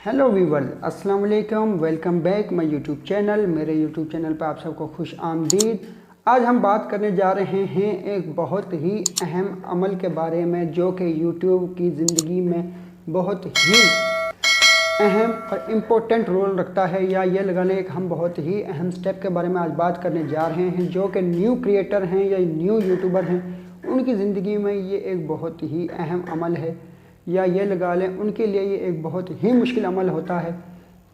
Hello viewers, अस्सलाम वालेकुम। Welcome back my YouTube channel. मेरे यूट्यूब चैनल पर आप सबको खुश आमदीद। आज हम बात करने जा रहे हैं एक बहुत ही अहम अमल के बारे में जो कि यूट्यूब की ज़िंदगी में बहुत ही अहम और इम्पोर्टेंट रोल रखता है, या ये लगा लें कि हम बहुत ही अहम स्टेप के बारे में आज बात करने जा रहे हैं जो कि न्यू क्रिएटर हैं या न्यू यूट्यूबर हैं, उनकी ज़िंदगी में ये एक बहुत ही अहम अमल है, या ये लगा लें उनके लिए ये एक बहुत ही मुश्किल अमल होता है।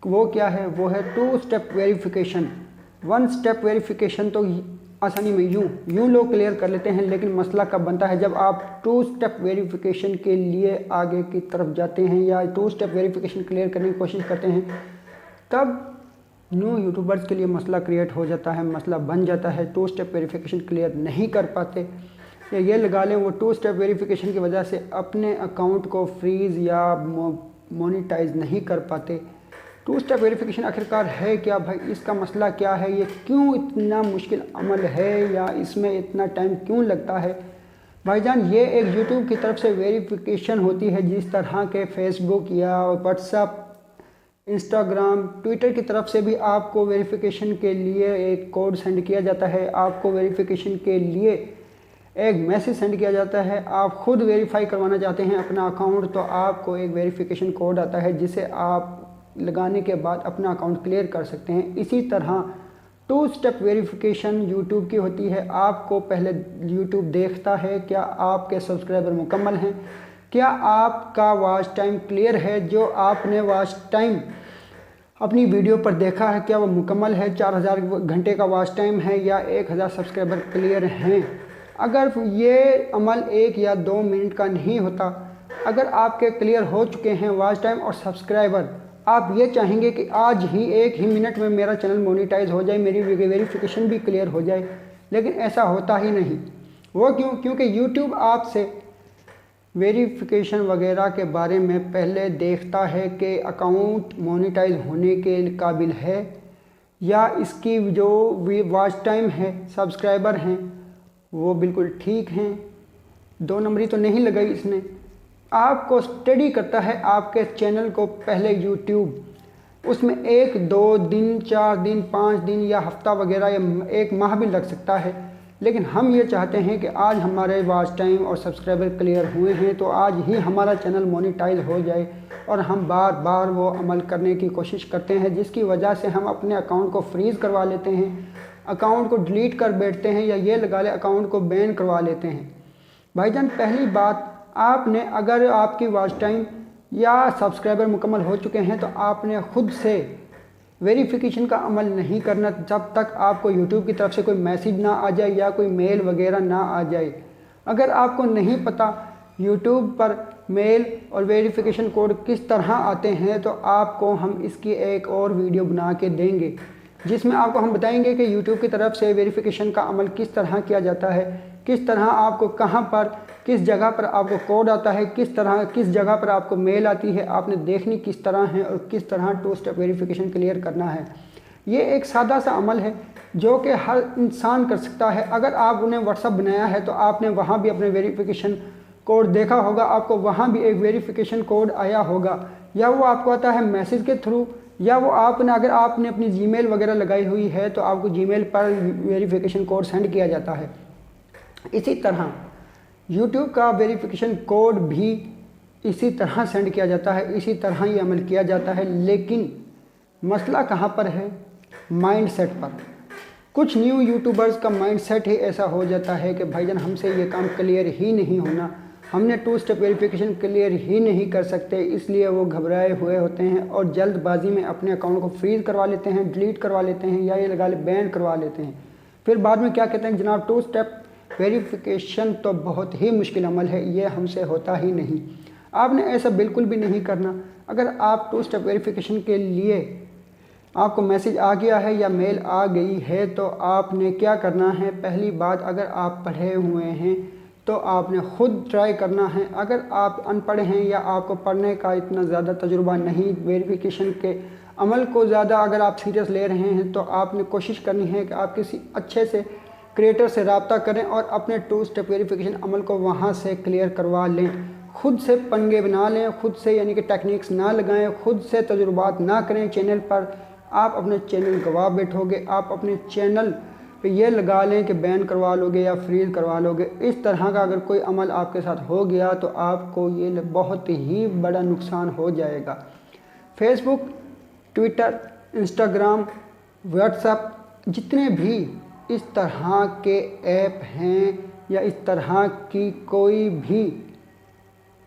वो क्या है? वो है 2 स्टेप वेरिफिकेशन। 1 स्टेप वेरिफिकेशन तो आसानी में यूँ लोग क्लियर कर लेते हैं, लेकिन मसला कब बनता है जब आप 2 स्टेप वेरिफिकेशन के लिए आगे की तरफ जाते हैं या 2 स्टेप वेरिफिकेशन क्लियर करने की कोशिश करते हैं, तब न्यू यूट्यूबर्स के लिए मसला क्रिएट हो जाता है, मसला बन जाता है। 2 स्टेप वेरिफिकेशन क्लियर नहीं कर पाते, या ये लगा लें वो 2 स्टेप वेरिफिकेशन की वजह से अपने अकाउंट को फ्रीज़ या मोनेटाइज नहीं कर पाते। 2 स्टेप वेरिफिकेशन आखिरकार है क्या भाई? इसका मसला क्या है? ये क्यों इतना मुश्किल अमल है, या इसमें इतना टाइम क्यों लगता है? भाईजान, ये एक यूट्यूब की तरफ से वेरिफिकेशन होती है, जिस तरह के फेसबुक या व्हाट्सएप, इंस्टाग्राम, ट्विटर की तरफ से भी आपको वेरिफिकेशन के लिए एक कोड सेंड किया जाता है, आपको वेरिफिकेशन के लिए एक मैसेज सेंड किया जाता है। आप खुद वेरीफाई करवाना चाहते हैं अपना अकाउंट, तो आपको एक वेरिफिकेशन कोड आता है जिसे आप लगाने के बाद अपना अकाउंट क्लियर कर सकते हैं। इसी तरह 2 स्टेप वेरिफिकेशन यूट्यूब की होती है। आपको पहले यूट्यूब देखता है क्या आपके सब्सक्राइबर मुकम्मल हैं, क्या आपका वॉच टाइम क्लियर है, जो आपने वॉच टाइम अपनी वीडियो पर देखा है क्या वो मुकम्मल है, 4000 घंटे का वॉच टाइम है, या 1000 सब्सक्राइबर क्लियर हैं। अगर ये अमल 1 या 2 मिनट का नहीं होता, अगर आपके क्लियर हो चुके हैं वॉच टाइम और सब्सक्राइबर, आप ये चाहेंगे कि आज ही 1 ही मिनट में मेरा चैनल मोनेटाइज हो जाए, मेरी वेरिफिकेशन भी क्लियर हो जाए, लेकिन ऐसा होता ही नहीं। वो क्यों? क्योंकि यूट्यूब आपसे वेरिफिकेशन वगैरह के बारे में पहले देखता है कि अकाउंट मोनेटाइज होने के काबिल है, या इसकी जो वॉच टाइम है, सब्सक्राइबर हैं, वो बिल्कुल ठीक हैं, 2 नंबरी तो नहीं लगाई इसने। आपको स्टडी करता है आपके चैनल को पहले यूट्यूब, उसमें 1, 2 दिन, 4 दिन, 5 दिन या हफ्ता वगैरह या 1 माह भी लग सकता है, लेकिन हम ये चाहते हैं कि आज हमारे वॉच टाइम और सब्सक्राइबर क्लियर हुए हैं तो आज ही हमारा चैनल मोनेटाइज हो जाए, और हम बार बार वो अमल करने की कोशिश करते हैं, जिसकी वजह से हम अपने अकाउंट को फ्रीज़ करवा लेते हैं, अकाउंट को डिलीट कर बैठते हैं, या ये लगा ले अकाउंट को बैन करवा लेते हैं। भाईजान, पहली बात, आपने अगर आपकी वॉच टाइम या सब्सक्राइबर मुकम्मल हो चुके हैं तो आपने खुद से वेरिफिकेशन का अमल नहीं करना जब तक आपको यूट्यूब की तरफ से कोई मैसेज ना आ जाए या कोई मेल वगैरह ना आ जाए। अगर आपको नहीं पता यूट्यूब पर मेल और वेरिफिकेशन कोड किस तरह आते हैं, तो आपको हम इसकी एक और वीडियो बना के देंगे, जिसमें आपको हम बताएंगे कि यूट्यूब की तरफ से वेरिफिकेशन का अमल किस तरह किया जाता है, किस तरह आपको कहां पर, किस जगह पर आपको कोड आता है, किस जगह पर आपको मेल आती है, आपने देखनी किस तरह है, और किस तरह 2 स्टेप वेरिफिकेशन क्लियर करना है। ये एक सादा सा अमल है जो कि हर इंसान कर सकता है। अगर आपने व्हाट्सअप बनाया है तो आपने वहाँ भी अपने वेरिफिकेशन कोड देखा होगा, आपको वहाँ भी एक वेरिफिकेशन कोड आया होगा, या वो आपको आता है मैसेज के थ्रू, या वो अगर आपने अपनी जीमेल वगैरह लगाई हुई है तो आपको जीमेल पर वेरिफिकेशन कोड सेंड किया जाता है। इसी तरह यूट्यूब का वेरिफिकेशन कोड भी इसी तरह सेंड किया जाता है, इसी तरह ही अमल किया जाता है। लेकिन मसला कहाँ पर है? माइंडसेट पर। कुछ न्यू यूट्यूबर्स का माइंडसेट ही ऐसा हो जाता है कि भाईजान हमसे ये काम क्लियर ही नहीं होना, हमने 2 स्टेप वेरिफिकेशन क्लियर ही नहीं कर सकते, इसलिए वो घबराए हुए होते हैं और जल्दबाजी में अपने अकाउंट को फ्रीज़ करवा लेते हैं, डिलीट करवा लेते हैं, या ये लगा ले बैन करवा लेते हैं। फिर बाद में क्या कहते हैं, जनाब 2 स्टेप वेरिफिकेशन तो बहुत ही मुश्किल अमल है, ये हमसे होता ही नहीं। आपने ऐसा बिल्कुल भी नहीं करना। अगर आप 2 स्टेप वेरिफिकेशन के लिए आपको मैसेज आ गया है या मेल आ गई है, तो आपने क्या करना है? पहली बात, अगर आप पढ़े हुए हैं तो आपने ख़ुद ट्राई करना है। अगर आप अनपढ़ हैं या आपको पढ़ने का इतना ज़्यादा तजुर्बा नहीं, वेरिफिकेशन के अमल को ज़्यादा अगर आप सीरियस ले रहे हैं, तो आपने कोशिश करनी है कि आप किसी अच्छे से क्रिएटर से रब्ता करें और अपने 2 स्टेप वेरिफिकेशन अमल को वहाँ से क्लियर करवा लें। खुद से पंगे बना लें, खुद से यानी कि टेक्निक्स ना लगाएं, खुद से तजुर्बात ना करें चैनल पर, आप अपने चैनल गवा बैठोगे। आप अपने चैनल पे ये लगा लें कि बैन करवा लोगे या फ्रीज करवा लोगे। इस तरह का अगर कोई अमल आपके साथ हो गया तो आपको ये बहुत ही बड़ा नुकसान हो जाएगा। फेसबुक, ट्विटर, इंस्टाग्राम, व्हाट्सएप, जितने भी इस तरह के ऐप हैं या इस तरह की कोई भी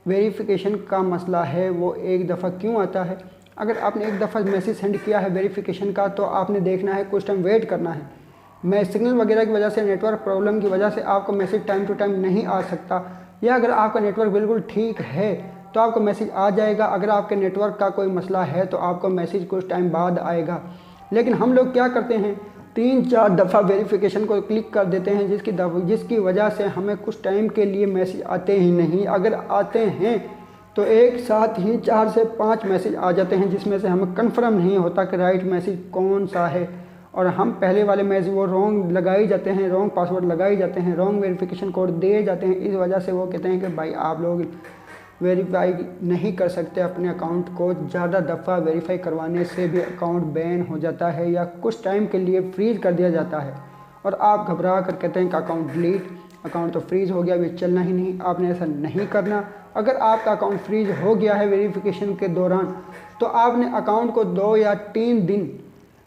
वेरिफिकेशन का मसला है, वो एक दफ़ा क्यों आता है? अगर आपने एक दफ़ा मैसेज सेंड किया है वेरिफिकेशन का तो आपने देखना है, कुछ टाइम वेट करना है। मैं सिग्नल वगैरह की वजह से, नेटवर्क प्रॉब्लम की वजह से आपको मैसेज टाइम टू टाइम नहीं आ सकता, या अगर आपका नेटवर्क बिल्कुल ठीक है तो आपको मैसेज आ जाएगा। अगर आपके नेटवर्क का कोई मसला है तो आपको मैसेज कुछ टाइम बाद आएगा। लेकिन हम लोग क्या करते हैं, 3-4 दफ़ा वेरिफिकेशन को क्लिक कर देते हैं, जिसकी वजह से हमें कुछ टाइम के लिए मैसेज आते ही नहीं। अगर आते हैं तो एक साथ ही 4 से 5 मैसेज आ जाते हैं, जिसमें से हमें कंफर्म नहीं होता कि राइट मैसेज कौन सा है, और हम पहले वाले मैसेज वो रॉन्ग लगाई जाते हैं, रॉन्ग पासवर्ड लगाई जाते हैं, रॉन्ग वेरिफिकेशन कोड दिए जाते हैं। इस वजह से वो कहते हैं कि भाई आप लोग वेरीफाई नहीं कर सकते अपने अकाउंट को। ज़्यादा दफ़ा वेरीफाई करवाने से भी अकाउंट बैन हो जाता है या कुछ टाइम के लिए फ्रीज़ कर दिया जाता है, और आप घबरा कर कहते हैं कि अकाउंट डिलीट, अकाउंट तो फ्रीज़ हो गया, अभी चलना ही नहीं। आपने ऐसा नहीं करना। अगर आपका अकाउंट फ्रीज़ हो गया है वेरिफिकेशन के दौरान तो आपने अकाउंट को 2 या 3 दिन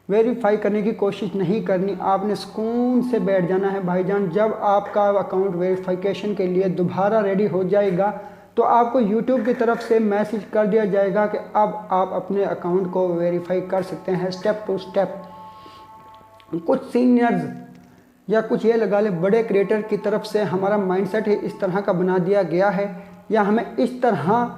वेरीफाई करने की कोशिश नहीं करनी। आपने सुकून से बैठ जाना है भाईजान। जब आपका अकाउंट वेरिफिकेशन के लिए दोबारा रेडी हो जाएगा तो आपको YouTube की तरफ से मैसेज कर दिया जाएगा कि अब आप अपने अकाउंट को वेरीफाई कर सकते हैं स्टेप टू स्टेप। कुछ सीनियर्स या कुछ ये लगा ले बड़े क्रिएटर की तरफ से हमारा माइंडसेट इस तरह का बना दिया गया है, या हमें इस तरह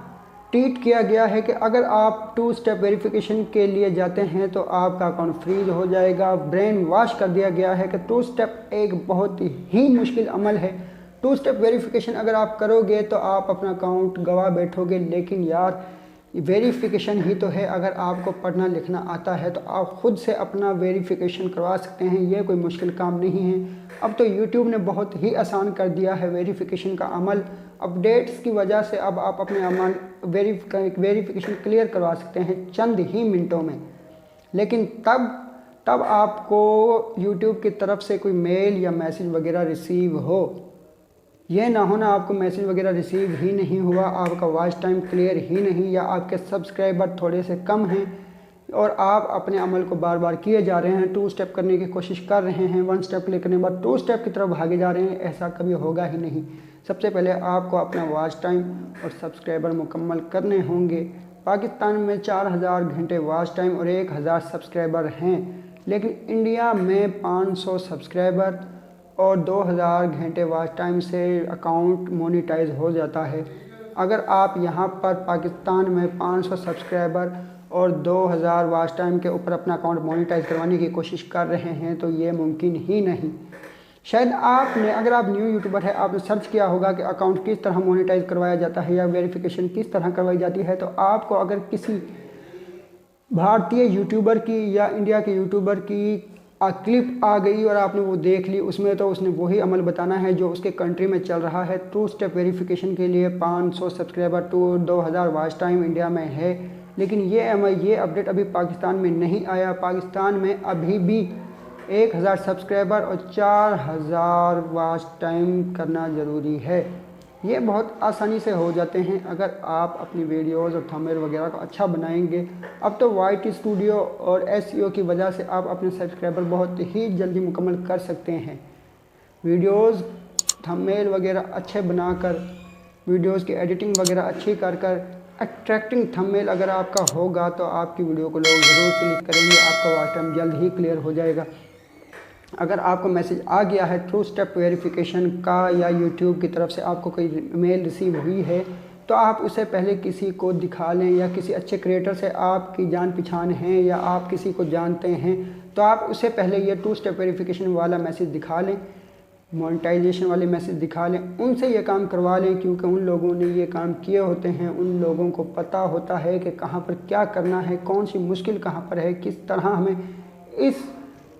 ट्रीट किया गया है कि अगर आप 2 स्टेप वेरिफिकेशन के लिए जाते हैं तो आपका अकाउंट फ्रीज हो जाएगा। ब्रेन वॉश कर दिया गया है कि 2 स्टेप एक बहुत ही मुश्किल अमल है। 2 स्टेप वेरिफिकेशन अगर आप करोगे तो आप अपना अकाउंट गवा बैठोगे। लेकिन यार वेरिफिकेशन ही तो है। अगर आपको पढ़ना लिखना आता है तो आप ख़ुद से अपना वेरिफिकेशन करवा सकते हैं, ये कोई मुश्किल काम नहीं है। अब तो YouTube ने बहुत ही आसान कर दिया है वेरिफिकेशन का अमल। अपडेट्स की वजह से अब आप अपने अमल वेरिफिकेशन क्लियर करवा सकते हैं चंद ही मिनटों में। लेकिन तब आपको YouTube की तरफ से कोई मेल या मैसेज वगैरह रिसीव हो। ये ना होना आपको मैसेज वगैरह रिसीव ही नहीं हुआ, आपका वॉच टाइम क्लियर ही नहीं, या आपके सब्सक्राइबर थोड़े से कम हैं और आप अपने अमल को बार बार किए जा रहे हैं, 2 स्टेप करने की कोशिश कर रहे हैं, 1 स्टेप क्लिक करने के बाद 2 स्टेप की तरफ भागे जा रहे हैं। ऐसा कभी होगा ही नहीं। सबसे पहले आपको अपना वॉच टाइम और सब्सक्राइबर मुकम्मल करने होंगे। पाकिस्तान में 4000 घंटे वॉच टाइम और 1000 सब्सक्राइबर हैं, लेकिन इंडिया में 500 सब्सक्राइबर और 2000 घंटे वॉच टाइम से अकाउंट मोनेटाइज हो जाता है। अगर आप यहाँ पर पाकिस्तान में 500 सब्सक्राइबर और 2000 वॉच टाइम के ऊपर अपना अकाउंट मोनेटाइज करवाने की कोशिश कर रहे हैं तो ये मुमकिन ही नहीं। शायद आपने, अगर आप न्यू यूट्यूबर है, आपने सर्च किया होगा कि अकाउंट किस तरह मोनेटाइज करवाया जाता है या वेरिफिकेशन किस तरह करवाई जाती है, तो आपको अगर किसी भारतीय यूट्यूबर की या इंडिया के यूट्यूबर की क्लिप आ गई और आपने वो देख ली, उसमें तो उसने वही अमल बताना है जो उसके कंट्री में चल रहा है। 2 स्टेप वेरिफिकेशन के लिए 500 subscriber to 2000 watch time India में है, लेकिन ये अपडेट अभी पाकिस्तान में नहीं आया। पाकिस्तान में अभी भी 1000 सब्सक्राइबर और 4000 वॉच टाइम करना ज़रूरी है। ये बहुत आसानी से हो जाते हैं अगर आप अपनी वीडियोज़ और थंबनेल वगैरह को अच्छा बनाएंगे। अब तो YT स्टूडियो और SEO की वजह से आप अपने सब्सक्राइबर बहुत ही जल्दी मुकम्मल कर सकते हैं। वीडियोज़ थंबनेल वगैरह अच्छे बनाकर, वीडियोज़ की एडिटिंग वगैरह अच्छी कर अट्रैक्टिंग थंबनेल अगर आपका होगा तो आपकी वीडियो को लोग ज़रूर क्लिक करेंगे, आपका वॉच टाइम जल्द ही क्लियर हो जाएगा। अगर आपको मैसेज आ गया है 2 स्टेप वेरिफिकेशन का या YouTube की तरफ से आपको कोई मेल रिसीव हुई है, तो आप उसे पहले किसी को दिखा लें, या किसी अच्छे क्रिएटर से आपकी जान पहचान है या आप किसी को जानते हैं तो आप उसे पहले ये 2 स्टेप वेरिफिकेशन वाला मैसेज दिखा लें, मोनेटाइजेशन वाले मैसेज दिखा लें, उनसे ये काम करवा लें, क्योंकि उन लोगों ने ये काम किए होते हैं। उन लोगों को पता होता है कि कहाँ पर क्या करना है, कौन सी मुश्किल कहाँ पर है, किस तरह हमें इस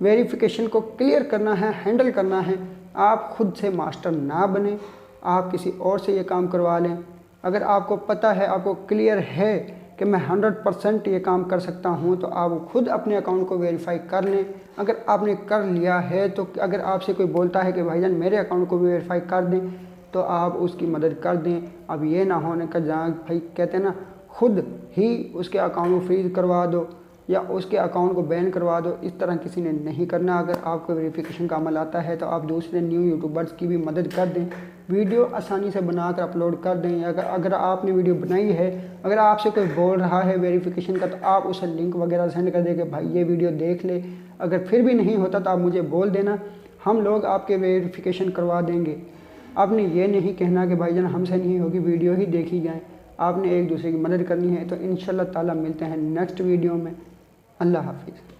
वेरिफिकेशन को क्लियर करना है, हैंडल करना है। आप खुद से मास्टर ना बने, आप किसी और से ये काम करवा लें। अगर आपको पता है, आपको क्लियर है कि मैं 100% ये काम कर सकता हूँ, तो आप खुद अपने अकाउंट को वेरीफाई कर लें। अगर आपने कर लिया है तो अगर आपसे कोई बोलता है कि भाईजान मेरे अकाउंट को वेरीफाई कर दें, तो आप उसकी मदद कर दें। अब ये ना होने का जहाँ भाई कहते हैं ना, खुद ही उसके अकाउंट को फ्रीज करवा दो या उसके अकाउंट को बैन करवा दो, इस तरह किसी ने नहीं करना। अगर आपको वेरिफिकेशन का अमल आता है तो आप दूसरे न्यू यूट्यूबर्स की भी मदद कर दें, वीडियो आसानी से बनाकर अपलोड कर दें। अगर आपने वीडियो बनाई है, अगर आपसे कोई बोल रहा है वेरिफिकेशन का, तो आप उसे लिंक वगैरह सेंड कर दें कि भाई ये वीडियो देख ले। अगर फिर भी नहीं होता तो आप मुझे बोल देना, हम लोग आपके वेरिफिकेशन करवा देंगे। आपने ये नहीं कहना कि भाईजान हमसे नहीं होगी, वीडियो ही देखी जाए। आपने एक दूसरे की मदद करनी है। तो इंशाल्लाह ताला मिलते हैं नेक्स्ट वीडियो में। अल्लाह हाफिज़।